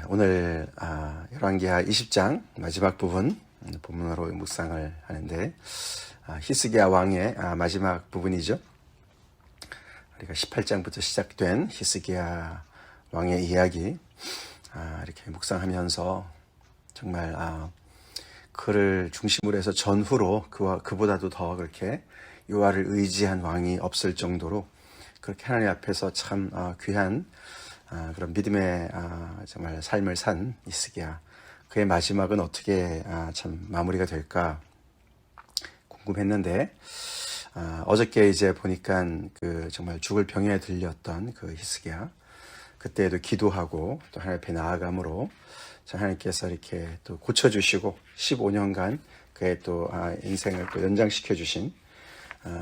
오늘 열왕기하 20장 마지막 부분 본문으로 묵상을 하는데 히스기야 왕의 마지막 부분이죠. 우리가 18장부터 시작된 히스기야 왕의 이야기 이렇게 묵상하면서 정말 그를 중심으로 해서 전후로 그보다도 더 그렇게 여호와를 의지한 왕이 없을 정도로 그렇게 하나님 앞에서 참 귀한 그런 믿음의 정말 삶을 산 히스기야, 그의 마지막은 어떻게 참 마무리가 될까 궁금했는데 어저께 이제 보니까 그 정말 죽을 병에 들렸던 그 히스기야, 그때에도 기도하고 또 하나님 앞에 나아감으로 하나님께서 이렇게 또 고쳐주시고 15년간 그의 또 인생을 또 연장시켜 주신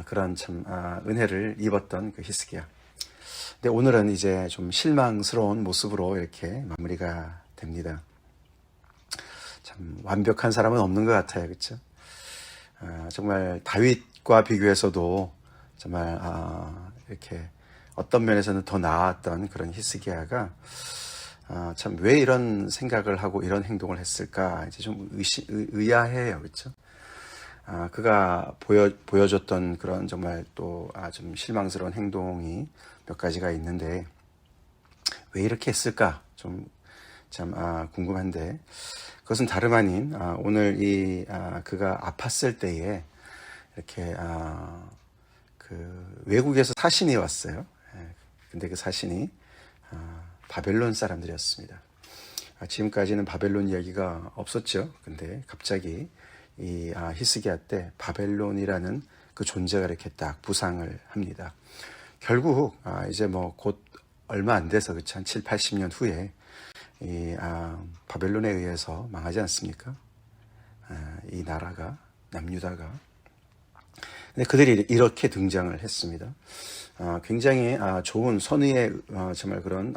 그런 참 은혜를 입었던 그 히스기야. 근데 오늘은 이제 좀 실망스러운 모습으로 이렇게 마무리가 됩니다. 참 완벽한 사람은 없는 것 같아요, 그렇죠? 정말 다윗과 비교해서도 정말 이렇게 어떤 면에서는 더 나았던 그런 히스기야가 참 왜 이런 생각을 하고 이런 행동을 했을까 이제 좀 의아해요, 그렇죠? 그가 보여줬던 그런 정말 또 좀 실망스러운 행동이 몇 가지가 있는데 왜 이렇게 했을까 좀 참 궁금한데, 그것은 다름 아닌 오늘 그가 아팠을 때에 이렇게 그 외국에서 사신이 왔어요. 근데 그 사신이 바벨론 사람들이었습니다. 지금까지는 바벨론 이야기가 없었죠. 근데 갑자기 이 히스기야 때 바벨론이라는 그 존재가 이렇게 딱 부상을 합니다. 결국 이제 뭐 곧 얼마 안 돼서 그치 한 7, 80년 후에 이 바벨론에 의해서 망하지 않습니까? 이 나라가 남유다가. 근데 그들이 이렇게 등장을 했습니다. 굉장히 좋은 선의의 정말 그런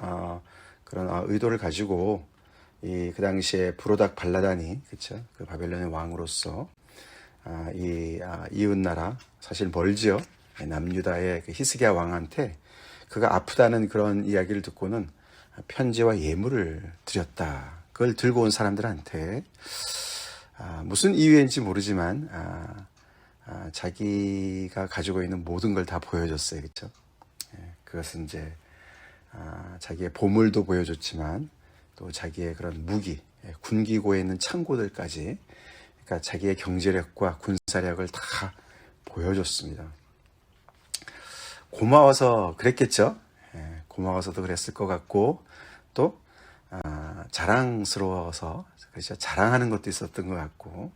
의도를 가지고 그 당시에 브로닥 발라단이 그쵸? 그 바벨론의 왕으로서 이웃 나라 사실 멀지요. 남유다의 그 히스기야 왕한테 그가 아프다는 그런 이야기를 듣고는 편지와 예물을 드렸다. 그걸 들고 온 사람들한테 무슨 이유인지 모르지만 자기가 가지고 있는 모든 걸 다 보여줬어요, 그렇죠? 그것은 이제 자기의 보물도 보여줬지만 또 자기의 그런 무기, 군기고에 있는 창고들까지, 그러니까 자기의 경제력과 군사력을 다 보여줬습니다. 고마워서 그랬겠죠. 고마워서도 그랬을 것 같고 또 자랑스러워서 그렇죠. 자랑하는 것도 있었던 것 같고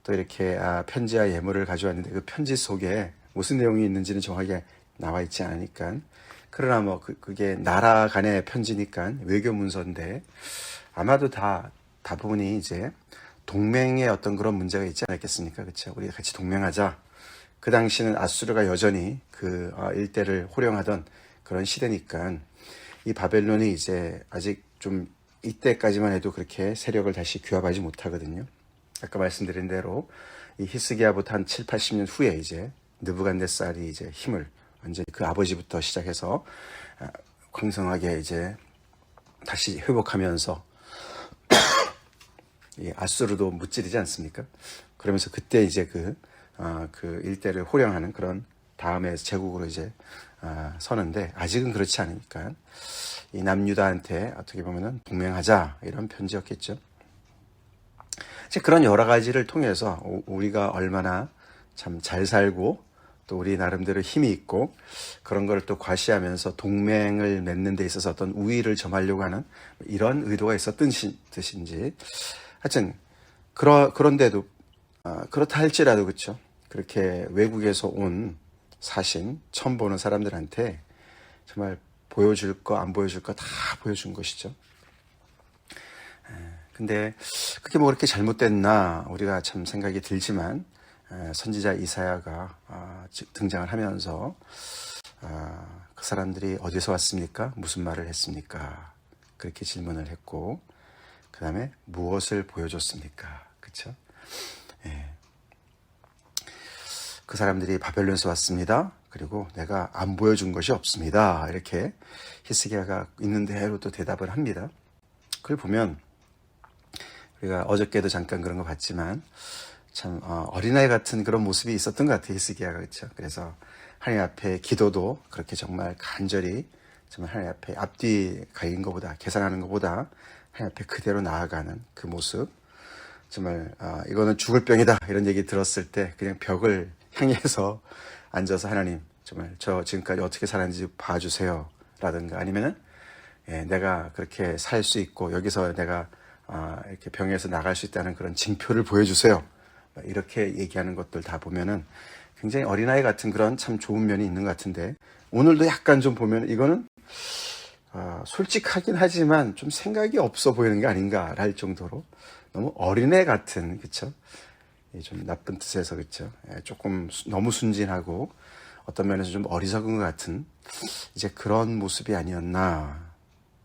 또 이렇게 편지와 예물을 가져왔는데 그 편지 속에 무슨 내용이 있는지는 정확하게 나와 있지 않으니까, 그러나 뭐 그게 나라 간의 편지니까 외교 문서인데 아마도 다부분이 이제 동맹의 어떤 그런 문제가 있지 않았겠습니까? 그렇죠? 우리 같이 동맹하자. 그 당시는 아수르가 여전히 그 일대를 호령하던 그런 시대니까 이 바벨론이 이제 아직 좀 이때까지만 해도 그렇게 세력을 다시 규합하지 못하거든요. 아까 말씀드린 대로 이 히스기야부터 한 7, 80년 후에 이제 느부갓네살이 이제 힘을 완전히 그 아버지부터 시작해서 광성하게 이제 다시 회복하면서 이 아수르도 무찌르지 않습니까? 그러면서 그때 이제 그 일대를 호령하는 그런 다음에 제국으로 이제 서는데 아직은 그렇지 않으니까 이 남유다한테 어떻게 보면은 동맹하자 이런 편지였겠죠. 이제 그런 여러 가지를 통해서 우리가 얼마나 참 잘 살고 또 우리 나름대로 힘이 있고 그런 걸 또 과시하면서 동맹을 맺는 데 있어서 어떤 우위를 점하려고 하는 이런 의도가 있었던 뜻인지, 하여튼 그런데도 그렇다 할지라도 그렇죠. 그렇게 외국에서 온 사신 처음 보는 사람들한테 정말 보여줄 거 안 보여줄 거 다 보여준 것이죠. 근데 그게 뭐 그렇게 잘못됐나 우리가 참 생각이 들지만 선지자 이사야가 등장을 하면서 그 사람들이 어디서 왔습니까? 무슨 말을 했습니까? 그렇게 질문을 했고 그 다음에 무엇을 보여줬습니까? 그렇죠? 그 사람들이 바벨론에서 왔습니다. 그리고 내가 안 보여준 것이 없습니다. 이렇게 히스기야가 있는 대로 또 대답을 합니다. 그걸 보면 우리가 어저께도 잠깐 그런 거 봤지만 참 어린아이 같은 그런 모습이 있었던 것 같아요. 히스기야가. 그렇죠. 그래서 하나님 앞에 기도도 그렇게 정말 간절히 정말 하나님 앞에 앞뒤 가린 것보다 계산하는 것보다 하나님 앞에 그대로 나아가는 그 모습, 정말 이거는 죽을 병이다 이런 얘기 들었을 때 그냥 벽을 향해서 앉아서 하나님 정말 저 지금까지 어떻게 살았는지 봐주세요 라든가 아니면은 내가 그렇게 살 수 있고 여기서 내가 이렇게 병에서 나갈 수 있다는 그런 징표를 보여주세요 이렇게 얘기하는 것들 다 보면은 굉장히 어린아이 같은 그런 참 좋은 면이 있는 것 같은데, 오늘도 약간 좀 보면 이거는 솔직하긴 하지만 좀 생각이 없어 보이는 게 아닌가 할 정도로 너무 어린애 같은, 그쵸? 좀 나쁜 뜻에서, 그쵸? 조금 너무 순진하고 어떤 면에서 좀 어리석은 것 같은 이제 그런 모습이 아니었나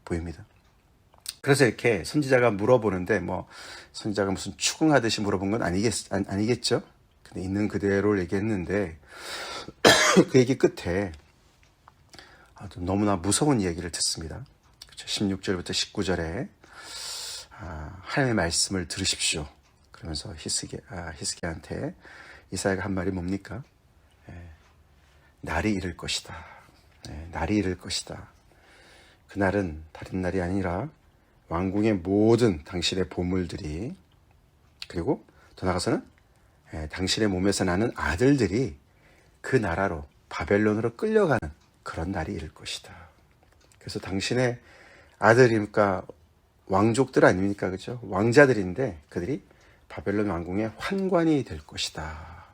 보입니다. 그래서 이렇게 선지자가 물어보는데 뭐 선지자가 무슨 추궁하듯이 물어본 건 아니겠죠? 근데 있는 그대로를 얘기했는데 그 얘기 끝에 너무나 무서운 얘기를 듣습니다. 16절부터 19절에 하나님의 말씀을 들으십시오. 그러면서 히스기야한테 이사야가 한 말이 뭡니까? 날이 이를 것이다. 날이 이를 것이다. 그날은 다른 날이 아니라 왕궁의 모든 당신의 보물들이, 그리고 더 나아가서는 당신의 몸에서 나는 아들들이 그 나라로 바벨론으로 끌려가는 그런 날이 이를 것이다. 그래서 당신의 아들이니까 왕족들 아닙니까? 그죠? 왕자들인데 그들이 바벨론 왕궁의 환관이 될 것이다.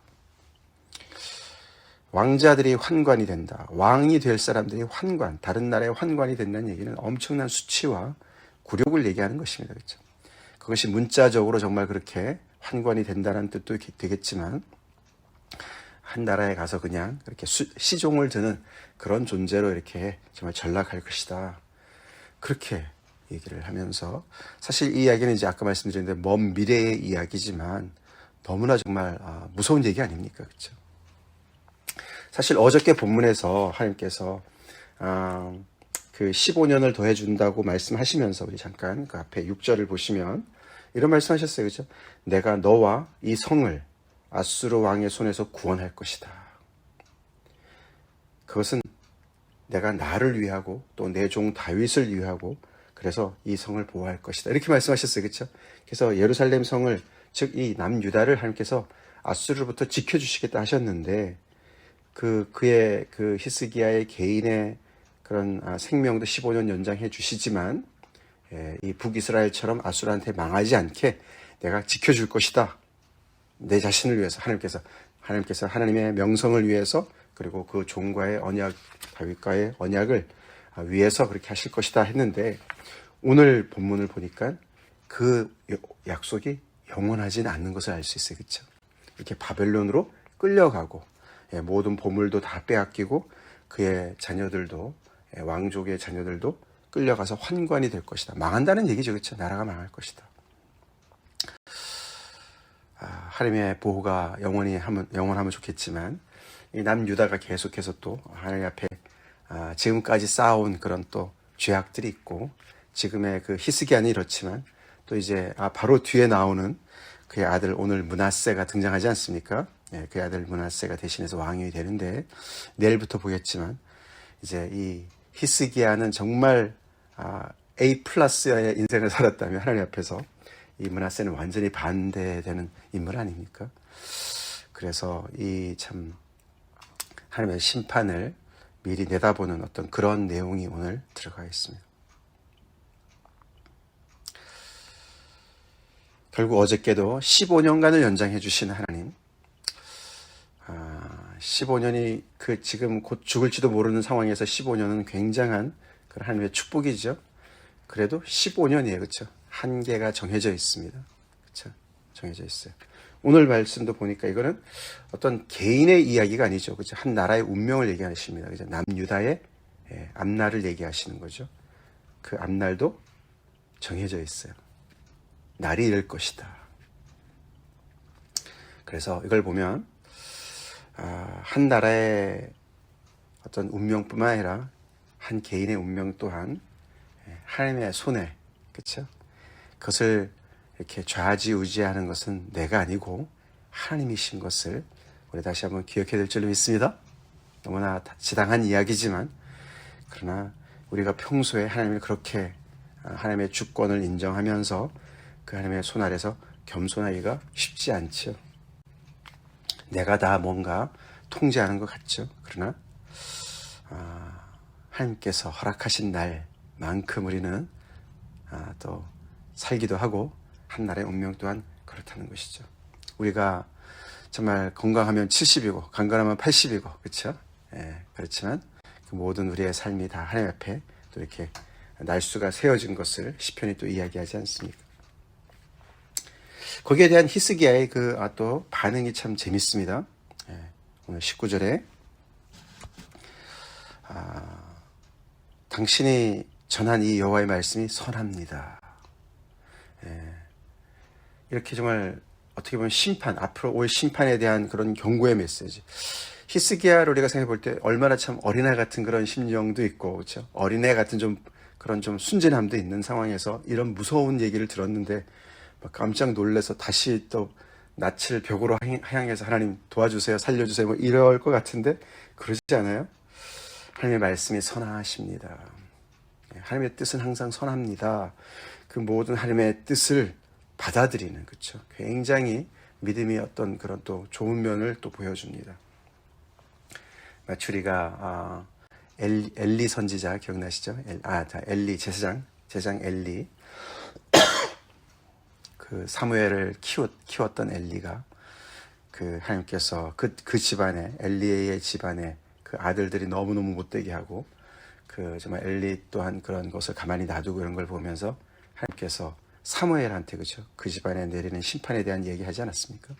왕자들이 환관이 된다. 왕이 될 사람들이 환관, 다른 나라의 환관이 된다는 얘기는 엄청난 수치와 굴욕을 얘기하는 것입니다. 그렇죠? 그것이 문자적으로 정말 그렇게 환관이 된다는 뜻도 되겠지만 한 나라에 가서 그냥 그렇게 시종을 드는 그런 존재로 이렇게 정말 전락할 것이다. 그렇게 얘기를 하면서, 사실 이 이야기는 이제 아까 말씀드렸는데 먼 미래의 이야기지만 너무나 정말 무서운 얘기 아닙니까? 그렇죠? 사실 어저께 본문에서 하나님께서 그 15년을 더해준다고 말씀하시면서 우리 잠깐 그 앞에 6절을 보시면 이런 말씀하셨어요. 그렇죠? 내가 너와 이 성을 아수르 왕의 손에서 구원할 것이다. 그것은 내가 나를 위하고 또 내 종 다윗을 위하고 그래서 이 성을 보호할 것이다. 이렇게 말씀하셨어요. 그렇죠? 그래서 예루살렘 성을, 즉 이 남유다를 하나님께서 아수르로부터 지켜주시겠다 하셨는데 그의 그 히스기야의 개인의 그런 생명도 15년 연장해 주시지만 이 북이스라엘처럼 아수르한테 망하지 않게 내가 지켜줄 것이다. 내 자신을 위해서 하나님께서 하나님의 명성을 위해서, 그리고 그 종과의 언약, 다윗과의 언약을 위해서 그렇게 하실 것이다 했는데, 오늘 본문을 보니까 그 약속이 영원하진 않는 것을 알 수 있어요. 그렇죠? 이렇게 바벨론으로 끌려가고 모든 보물도 다 빼앗기고 그의 자녀들도, 왕족의 자녀들도 끌려가서 환관이 될 것이다. 망한다는 얘기죠. 그렇죠? 나라가 망할 것이다. 하나님의 보호가 영원하면 좋겠지만 이 남유다가 계속해서 또 하나님 앞에 지금까지 쌓아온 그런 또 죄악들이 있고, 지금의 그 히스기야는 이렇지만 또 이제 바로 뒤에 나오는 그의 아들 오늘 므낫세가 등장하지 않습니까? 그의 아들 므낫세가 대신해서 왕이 되는데, 내일부터 보겠지만 이제 이 히스기야는 정말 A 플러스의 인생을 살았다면 하나님 앞에서 이 므낫세는 완전히 반대되는 인물 아닙니까? 그래서 이 참 하나님의 심판을 미리 내다보는 어떤 그런 내용이 오늘 들어가 있습니다. 결국 어저께도 15년간을 연장해 주신 하나님, 15년이 지금 곧 죽을지도 모르는 상황에서 15년은 굉장한 그런 하나님의 축복이죠. 그래도 15년이에요. 그렇죠? 한계가 정해져 있습니다. 그렇죠? 정해져 있어요. 오늘 말씀도 보니까 이거는 어떤 개인의 이야기가 아니죠. 그렇죠? 한 나라의 운명을 얘기하십니다. 그렇죠? 남유다의 앞날을 얘기하시는 거죠. 그 앞날도 정해져 있어요. 날이 이를 것이다. 그래서 이걸 보면 한 나라의 어떤 운명뿐만 아니라 한 개인의 운명 또한 하나님의 손에, 그렇죠? 그것을 이렇게 좌지우지하는 것은 내가 아니고 하나님이신 것을 우리 다시 한번 기억해야 될 줄로 믿습니다. 너무나 지당한 이야기지만 그러나 우리가 평소에 하나님을 그렇게 하나님의 주권을 인정하면서 그 하나님의 손 아래서 겸손하기가 쉽지 않죠. 내가 다 뭔가 통제하는 것 같죠. 그러나 하나님께서 허락하신 날만큼 우리는 또 살기도 하고 한날의 운명 또한 그렇다는 것이죠. 우리가 정말 건강하면 70이고 강건하면 80이고 그렇죠? 예, 그렇지만 그 모든 우리의 삶이 다 하나님 앞에 또 이렇게 날수가 세워진 것을 시편이 또 이야기하지 않습니까? 거기에 대한 히스기야의 또 반응이 참 재밌습니다. 예, 오늘 19절에 당신이 전한 이 여호와의 말씀이 선합니다. 예, 이렇게 정말 어떻게 보면 앞으로 올 심판에 대한 그런 경고의 메시지. 히스기야를 우리가 생각해 볼 때 얼마나 참 어린애 같은 그런 심정도 있고, 그렇죠? 어린애 같은 그런 순진함도 있는 상황에서 이런 무서운 얘기를 들었는데 막 깜짝 놀라서 다시 또 낯을 벽으로 향해서 하나님 도와주세요, 살려주세요, 뭐 이럴 것 같은데 그러지 않아요? 하나님의 말씀이 선하십니다. 하나님의 뜻은 항상 선합니다. 그 모든 하나님의 뜻을 받아들이는, 그렇죠? 굉장히 믿음이 어떤 그런 또 좋은 면을 또 보여줍니다. 마추리가 엘리 선지자 기억나시죠? 엘리 제사장 엘리 그 사무엘을 키웠던 엘리가 그 하나님께서 그 집안에 엘리의 집안에 그 아들들이 너무너무 못되게 하고 그 정말 엘리 또한 그런 것을 가만히 놔두고 이런 걸 보면서 하나님께서 사무엘한테 그죠? 그 집안에 내리는 심판에 대한 얘기하지 않았습니까?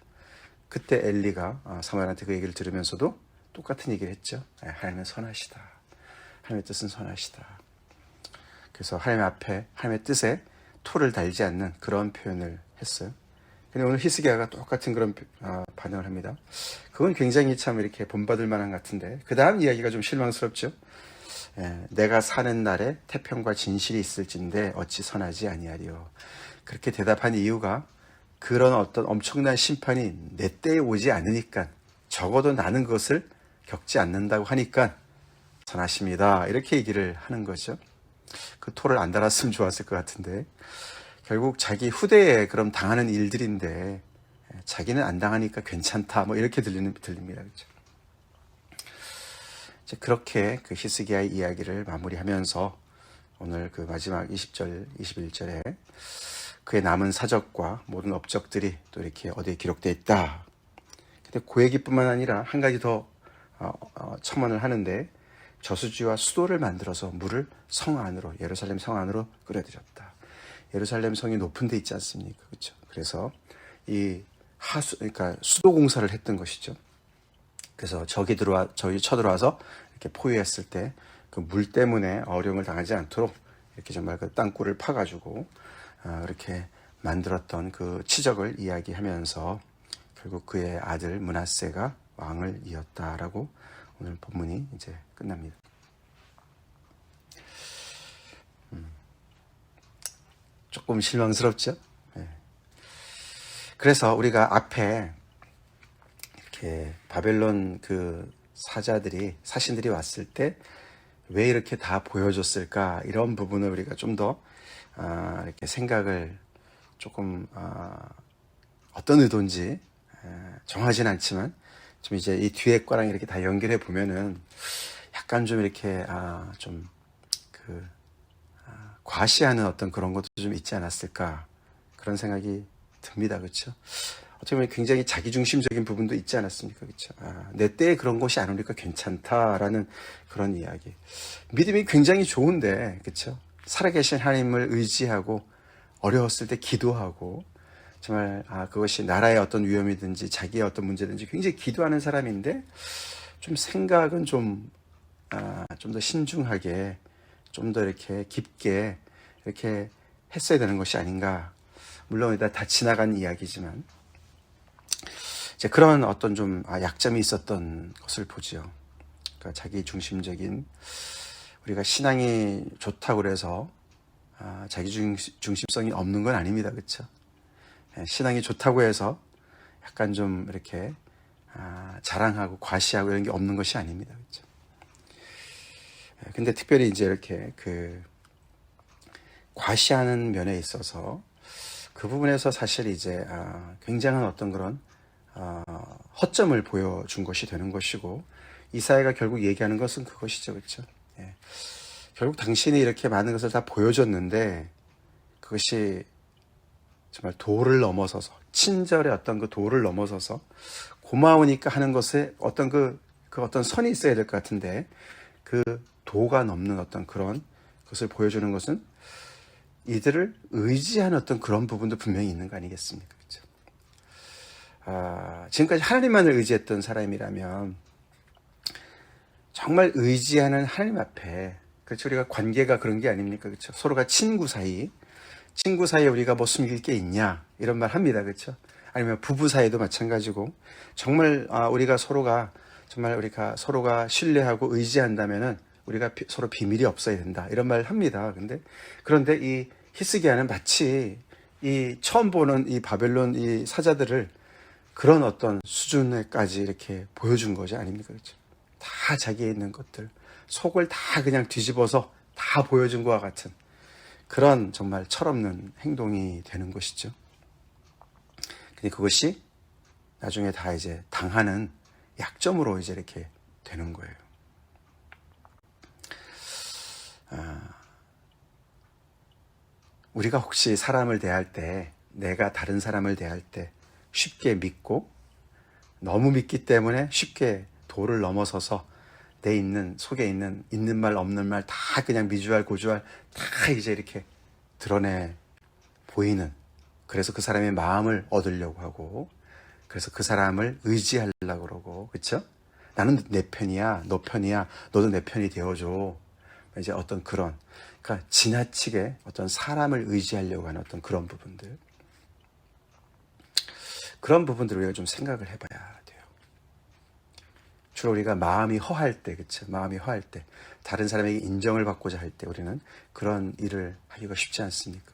그때 엘리가 사무엘한테 그 얘기를 들으면서도 똑같은 얘기를 했죠. 하나님은 선하시다. 하나님의 뜻은 선하시다. 그래서 하나님 앞에 하나님의 뜻에 토를 달지 않는 그런 표현을 했어요. 근데 오늘 히스기야가 똑같은 그런 반응을 합니다. 그건 굉장히 참 이렇게 본받을 만한 같은데 그 다음 이야기가 좀 실망스럽죠. 내가 사는 날에 태평과 진실이 있을진데 어찌 선하지 아니하리요. 그렇게 대답한 이유가 그런 어떤 엄청난 심판이 내 때에 오지 않으니까 적어도 나는 그것을 겪지 않는다고 하니까 선하십니다. 이렇게 얘기를 하는 거죠. 그 토를 안 달았으면 좋았을 것 같은데 결국 자기 후대에 그럼 당하는 일들인데 자기는 안 당하니까 괜찮다 뭐 이렇게 들립니다. 그렇죠? 이제 그렇게 그 히스기야의 이야기를 마무리하면서 오늘 그 마지막 20절, 21절에 그의 남은 사적과 모든 업적들이 또 이렇게 어디에 기록되어 있다. 근데 그 얘기뿐만 아니라 한 가지 더 첨언을 하는데 저수지와 수도를 만들어서 물을 성 안으로 예루살렘 성 안으로 끌어들였다. 예루살렘 성이 높은 데 있지 않습니까? 그렇죠? 그래서 이 그러니까 수도 공사를 했던 것이죠. 그래서 적이 쳐들어와서 이렇게 포위했을 때 그 물 때문에 어려움을 당하지 않도록 이렇게 정말 그 땅굴을 파가지고 이렇게 만들었던 그 치적을 이야기하면서 결국 그의 아들 므낫세가 왕을 이었다라고 오늘 본문이 이제 끝납니다. 조금 실망스럽죠? 네. 그래서 우리가 앞에 이렇게 바벨론 그 사신들이 왔을 때 왜 이렇게 다 보여줬을까? 이런 부분을 우리가 좀 더 이렇게 생각을 조금 어떤 의도인지 정하진 않지만 좀 이제 이 뒤에 거랑 이렇게 다 연결해 보면은 약간 좀 이렇게 과시하는 어떤 그런 것도 좀 있지 않았을까 그런 생각이 듭니다. 그렇죠? 어떻게 보면 굉장히 자기중심적인 부분도 있지 않았습니까? 그렇죠? 내 때에 그런 것이 안 오니까 괜찮다라는 그런 이야기. 믿음이 굉장히 좋은데, 그렇죠? 살아계신 하나님을 의지하고 어려웠을 때 기도하고 정말 그것이 나라의 어떤 위험이든지 자기의 어떤 문제든지 굉장히 기도하는 사람인데 좀 생각은 좀 더 신중하게 좀 더 이렇게 깊게 이렇게 했어야 되는 것이 아닌가. 물론 다 지나간 이야기지만 이제 그런 어떤 좀 약점이 있었던 것을 보죠. 그러니까 자기 중심적인 우리가 신앙이 좋다고 그래서 자기 중심성이 없는 건 아닙니다. 그렇죠? 신앙이 좋다고 해서 약간 좀 이렇게 자랑하고 과시하고 이런 게 없는 것이 아닙니다. 그렇죠? 근데 특별히 이제 이렇게 과시하는 면에 있어서 그 부분에서 사실 이제 굉장한 어떤 그런 허점을 보여준 것이 되는 것이고, 이사야가 결국 얘기하는 것은 그것이죠. 그렇죠? 결국 당신이 이렇게 많은 것을 다 보여줬는데 그것이 정말 도를 넘어서서, 친절의 어떤 그 도를 넘어서서 고마우니까 하는 것에 어떤 그 어떤 선이 있어야 될 것 같은데, 그 도가 넘는 어떤 그런 것을 보여주는 것은 이들을 의지하는 어떤 그런 부분도 분명히 있는 거 아니겠습니까? 그렇죠? 지금까지 하나님만을 의지했던 사람이라면 정말 의지하는 하나님 앞에, 그렇죠? 우리가 관계가 그런 게 아닙니까? 그렇죠? 서로가 친구 사이에 우리가 뭐 숨길 게 있냐 이런 말 합니다. 그렇죠? 아니면 부부 사이도 마찬가지고, 정말 우리가 서로가 신뢰하고 의지한다면은 우리가 서로 비밀이 없어야 된다 이런 말 합니다. 그런데 이 히스기야는 마치 이 처음 보는 이 바벨론 이 사자들을 그런 어떤 수준에까지 이렇게 보여준 것이 아닙니까? 그렇죠? 다 자기에 있는 것들, 속을 다 그냥 뒤집어서 다 보여준 것과 같은 그런 정말 철없는 행동이 되는 것이죠. 근데 그것이 나중에 다 이제 당하는 약점으로 이제 이렇게 되는 거예요. 우리가 혹시 사람을 대할 때, 내가 다른 사람을 대할 때 쉽게 믿고, 너무 믿기 때문에 쉽게 도를 넘어서서 내 속에 있는 말 없는 말 다 그냥 미주알 고주알 다 이제 이렇게 드러내 보이는, 그래서 그 사람의 마음을 얻으려고 하고, 그래서 그 사람을 의지하려고 그러고, 그렇죠? 나는 내 편이야, 너 편이야, 너도 내 편이 되어줘. 이제 어떤 그러니까 지나치게 어떤 사람을 의지하려고 하는 어떤 그런 부분들, 그런 부분들을 우리가 좀 생각을 해봐야 돼요. 주로 우리가 마음이 허할 때, 그렇죠? 마음이 허할 때, 다른 사람에게 인정을 받고자 할 때 우리는 그런 일을 하기가 쉽지 않습니까?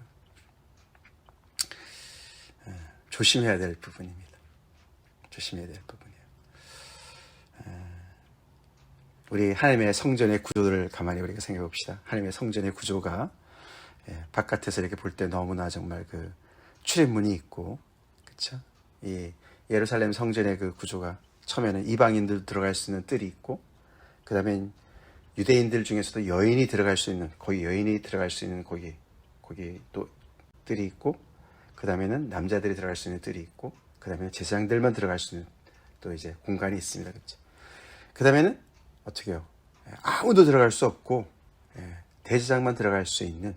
조심해야 될 부분입니다. 조심해야 될 부분이에요. 우리 하나님의 성전의 구조를 가만히 우리가 생각해 봅시다. 하나님의 성전의 구조가 바깥에서 이렇게 볼 때 너무나 정말 그 출입문이 있고, 그렇죠? 이 예루살렘 성전의 그 구조가 처음에는 이방인들 들어갈 수 있는 뜰이 있고, 그 다음에 유대인들 중에서도 여인이 들어갈 수 있는, 거기 또 뜰이 있고, 그 다음에는 남자들이 들어갈 수 있는 뜰이 있고, 그 다음에 제사장들만 들어갈 수 있는 또 이제 공간이 있습니다. 그렇죠? 그 다음에는 어떻게 해요? 아무도 들어갈 수 없고, 대제사장만 들어갈 수 있는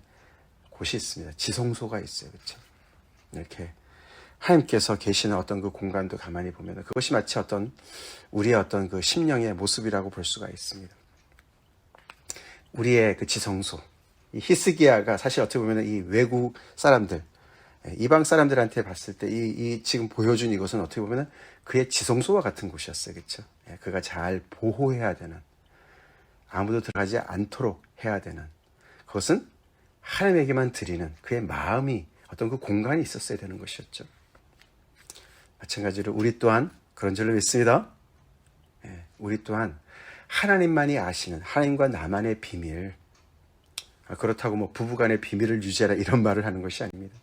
곳이 있습니다. 지성소가 있어요. 그렇죠? 이렇게 하나님께서 계시는 어떤 그 공간도 가만히 보면 그것이 마치 우리의 어떤 그 심령의 모습이라고 볼 수가 있습니다. 우리의 그 지성소, 이 히스기야가 사실 어떻게 보면 이 외국 사람들, 이방 사람들한테 봤을 때 이 지금 보여준 이것은 어떻게 보면 그의 지성소와 같은 곳이었어요. 그렇죠? 그가 잘 보호해야 되는, 아무도 들어가지 않도록 해야 되는, 그것은 하나님에게만 드리는 그의 마음이 어떤 그 공간이 있었어야 되는 것이었죠. 마찬가지로 우리 또한 그런 줄로 믿습니다. 우리 또한 하나님만이 아시는, 하나님과 나만의 비밀, 그렇다고 뭐 부부간의 비밀을 유지하라 이런 말을 하는 것이 아닙니다.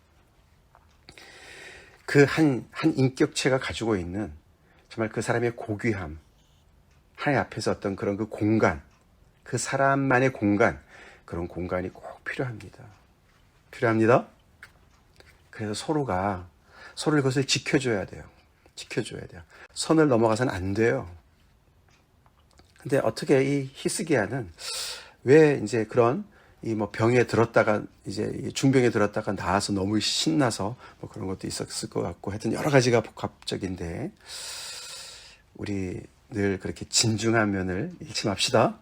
그 한 인격체가 가지고 있는 정말 그 사람의 고귀함, 하나님 앞에서 어떤 그런 그 공간, 그 사람만의 공간, 그런 공간이 꼭 필요합니다. 그래서 서로를 그것을 지켜줘야 돼요. 선을 넘어가서는 안 돼요. 근데 어떻게 이 히스기야는 왜 이제 그런 병에 들었다가 이제 중병에 들었다가 나아서 너무 신나서 뭐 그런 것도 있었을 것 같고, 하여튼 여러 가지가 복합적인데, 우리 늘 그렇게 진중한 면을 잃지 맙시다.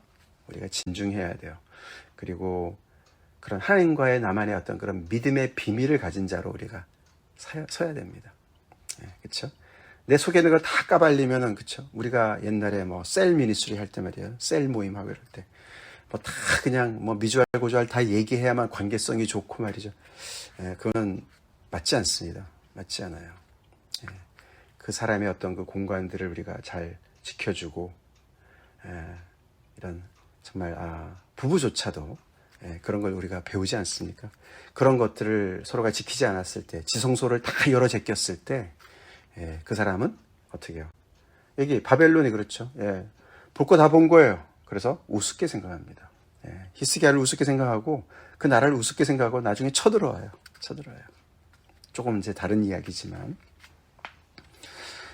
우리가 진중해야 돼요. 그리고 그런 하나님과의 나만의 어떤 그런 믿음의 비밀을 가진 자로 우리가 서야 됩니다. 그렇죠? 내 속에 있는 걸 다 까발리면은, 그렇죠? 우리가 옛날에 뭐 셀 미니스트리 할 때 말이에요. 셀 모임하고 이럴 때 뭐 다 그냥 뭐 미주알 고주알 다 얘기해야만 관계성이 좋고 말이죠. 그거는 맞지 않습니다. 맞지 않아요. 그 사람의 어떤 그 공간들을 우리가 잘 지켜주고, 이런 정말 부부조차도 그런 걸 우리가 배우지 않습니까? 그런 것들을 서로가 지키지 않았을 때, 지성소를 다 열어 제꼈을 때, 그 사람은 어떻게 해요? 여기 바벨론이 그렇죠. 볼 거 다 본 거예요. 그래서 우습게 생각합니다. 히스기야를 우습게 생각하고 그 나라를 우습게 생각하고 나중에 쳐들어와요. 조금 이제 다른 이야기지만.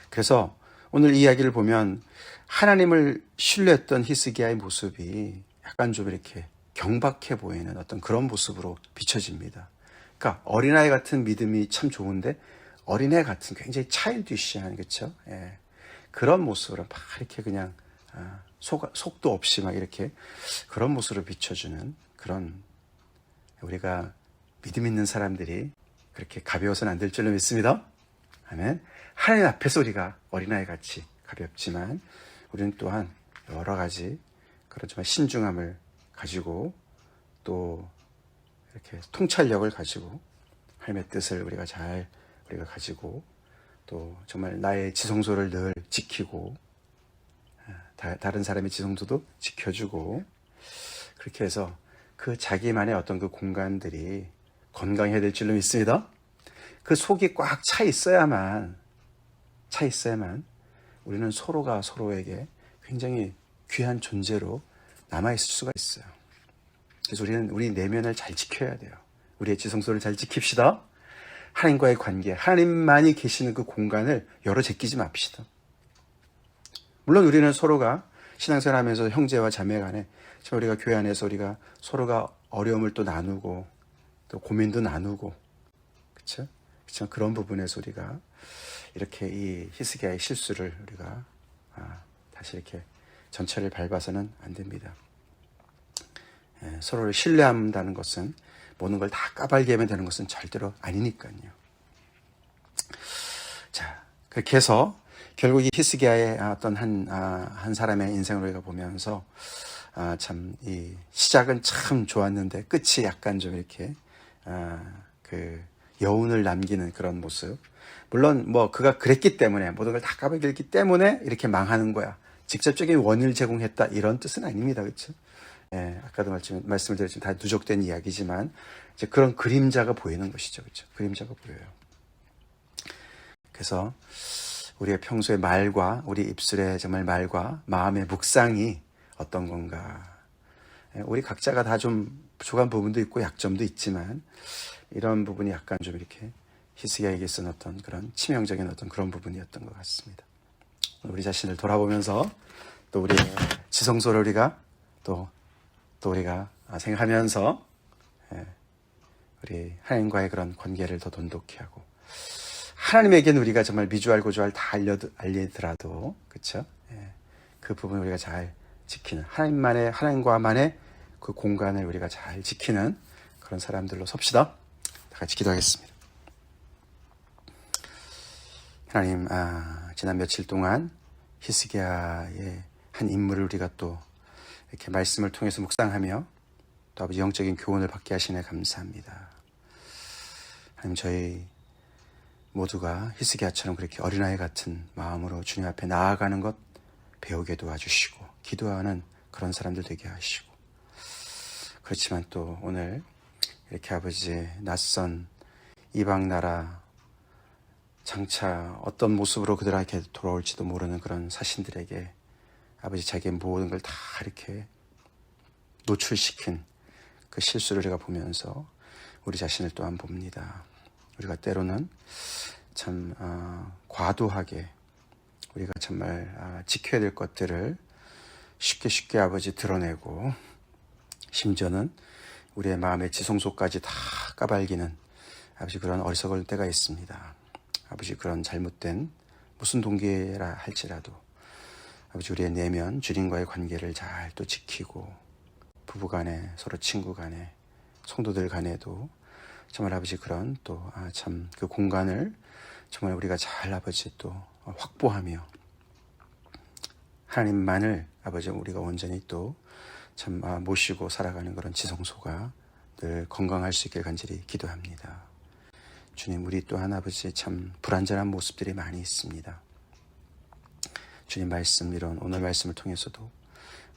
그래서 오늘 이 이야기를 보면 하나님을 신뢰했던 히스기야의 모습이 약간 좀 이렇게 경박해 보이는 어떤 그런 모습으로 비춰집니다. 그러니까 어린아이 같은 믿음이 참 좋은데 어린애 같은 굉장히 차일드시한, 그렇죠? 그런 모습으로 막 이렇게 그냥 속도 없이 막 이렇게 그런 모습으로 비춰주는 그런, 우리가 믿음 있는 사람들이 그렇게 가벼워서는 안 될 줄로 믿습니다. 아멘. 하나님 앞에서 우리가 어린아이 같이 가볍지만 우리는 또한 여러 가지 그런 정말 신중함을 가지고 또 이렇게 통찰력을 가지고 하나님의 뜻을 우리가 가지고 또 정말 나의 지성소를 늘 지키고 다른 사람의 지성소도 지켜주고, 그렇게 해서 그 자기만의 어떤 그 공간들이 건강해야 될 줄로 믿습니다. 그 속이 꽉 차 있어야만 우리는 서로가 서로에게 굉장히 귀한 존재로 남아있을 수가 있어요. 그래서 우리는 우리 내면을 잘 지켜야 돼요. 우리의 지성소를 잘 지킵시다. 하나님과의 관계, 하나님만이 계시는 그 공간을 열어 제끼지 맙시다. 물론 우리는 서로가 신앙생활하면서 형제와 자매 간에 우리가 교회 안에서 우리가 서로가 어려움을 또 나누고 또 고민도 나누고, 그렇죠? 그런 부분에서 우리가 이렇게 이 히스기야의 실수를 우리가 다시 이렇게 전철을 밟아서는 안 됩니다. 서로를 신뢰한다는 것은 모든 걸 다 까발리면 되는 것은 절대로 아니니까요. 자, 그렇게 해서 결국 이 히스기야의 어떤 한 사람의 인생을 우리가 보면서 참 이 시작은 참 좋았는데 끝이 약간 좀 이렇게 그 여운을 남기는 그런 모습. 물론 뭐 그가 그랬기 때문에 모든 걸 다 까발렸기 때문에 이렇게 망하는 거야, 직접적인 원인을 제공했다, 이런 뜻은 아닙니다. 그렇죠? 아까도 말씀을 드렸지만 다 누적된 이야기지만 이제 그런 그림자가 보이는 것이죠. 그렇죠? 그림자가 보여요. 그래서 우리의 평소의 말과 우리 입술의 정말 말과 마음의 묵상이 어떤 건가. 우리 각자가 다 좀 부족한 부분도 있고 약점도 있지만 이런 부분이 약간 좀 이렇게 히스기야에게 있었던 어떤 그런 치명적인 어떤 그런 부분이었던 것 같습니다. 우리 자신을 돌아보면서 또 우리의 지성소를 우리가 또 우리가 생각하면서 우리 하나님과의 그런 관계를 더 돈독히 하고, 하나님에게는 우리가 정말 미주알 고주알 다 알리더라도, 그렇죠? 그 부분을 우리가 잘 지키는, 하나님과만의 그 공간을 우리가 잘 지키는 그런 사람들로 섭시다. 다 같이 기도하겠습니다. 하나님, 지난 며칠 동안 히스기야의 한 인물을 우리가 또 이렇게 말씀을 통해서 묵상하며 또 아버지 영적인 교훈을 받게 하시네 감사합니다. 하나님, 저희 모두가 히스기야처럼 그렇게 어린아이 같은 마음으로 주님 앞에 나아가는 것 배우게 도와주시고 기도하는 그런 사람들 되게 하시고, 그렇지만 또 오늘 이렇게 아버지 낯선 이방 나라 장차 어떤 모습으로 그들에게 돌아올지도 모르는 그런 사신들에게 아버지 자기의 모든 걸 다 이렇게 노출시킨 그 실수를 우리가 보면서 우리 자신을 또한 봅니다. 우리가 때로는 참 과도하게 우리가 정말 지켜야 될 것들을 쉽게 아버지 드러내고, 심지어는 우리의 마음의 지성소까지 다 까발기는 아버지 그런 어리석을 때가 있습니다. 아버지 그런 잘못된 무슨 동기라 할지라도 아버지 우리의 내면 주님과의 관계를 잘 또 지키고, 부부간에 서로 친구간에 성도들 간에도 정말 아버지 그런 또 참 그 공간을 정말 우리가 잘 아버지 또 확보하며 하나님만을 아버지 우리가 온전히 또 참 모시고 살아가는 그런 지성소가 늘 건강할 수 있게 간절히 기도합니다. 주님, 우리 또한 아버지 참 불완전한 모습들이 많이 있습니다. 주님 말씀, 이런 오늘 말씀을 통해서도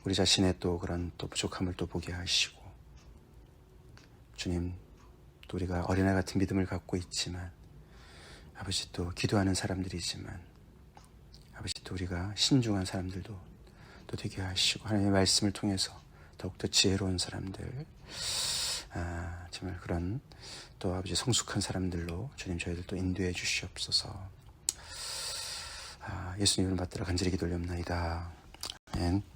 우리 자신의 또 그런 또 부족함을 또 보게 하시고, 주님, 또 우리가 어린아 같은 믿음을 갖고 있지만, 아버지 또 기도하는 사람들이지만, 아버지 또 우리가 신중한 사람들도 또 되게 하시고, 하나님의 말씀을 통해서 더욱더 지혜로운 사람들, 정말 그런 또 아버지 성숙한 사람들로 주님 저희들 또 인도해 주시옵소서. 예수님을 받들어 간절히 기도 올립나이다. 아멘.